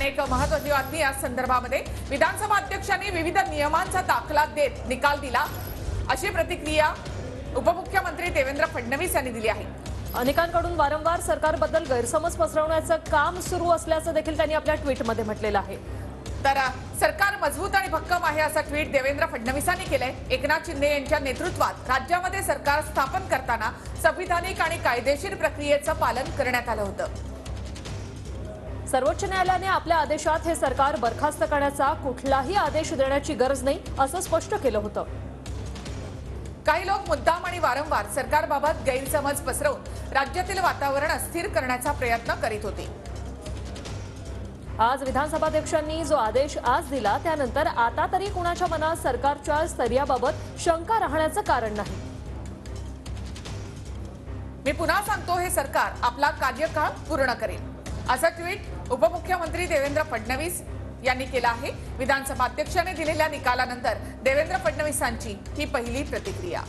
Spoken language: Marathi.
आणि एक महत्त्वाची बातमी या संदर्भामध्ये विधानसभा अध्यक्षांनी विविध नियमांचा दाखला देत निकाल दिला, अशी प्रतिक्रिया उपमुख्यमंत्री देवेंद्र फडणवीस यांनी दिली आहे। अनेकांकडून वारंवार सरकारबद्दल गैरसमज पसरवण्याचं काम सुरू असल्याचं देखील त्यांनी आपल्या ट्विटमध्ये म्हटलेलं आहे। तर सरकार मजबूत आणि भक्कम आहे असं ट्विट देवेंद्र फडणवीसांनी केलंय। एकनाथ शिंदे यांच्या नेतृत्वात राज्यामध्ये सरकार स्थापन करताना संविधानिक आणि कायदेशीर प्रक्रियेचं पालन करण्यात आलं होतं। सर्वोच्च न्यायालयाने आपल्या आदेशात हे सरकार बरखास्त करण्याचा कुठलाही आदेश देण्याची गरज नाही असं स्पष्ट केलं होतं। काही लोक मुद्दाम आणि वारंवार सरकारबाबत गैरसमज पसरवून राज्यातील वातावरण अस्थिर करण्याचा प्रयत्न करीत होते। आज विधानसभाध्यक्षांनी जो आदेश आज दिला त्यानंतर आता तरी कुणाच्या मनात सरकारच्या स्थैर्याबाबत शंका राहण्याचं कारण नाही। मी पुन्हा सांगतो, हे सरकार आपला कार्यकाळ पूर्ण करेल, असं ट्विट उपमुख्यमंत्री देवेंद्र फडणवीस यांनी केलं आहे। विधानसभा अध्यक्षांनी दिलेल्या निकालानंतर देवेंद्र फडणवीसांची ही पहिली प्रतिक्रिया।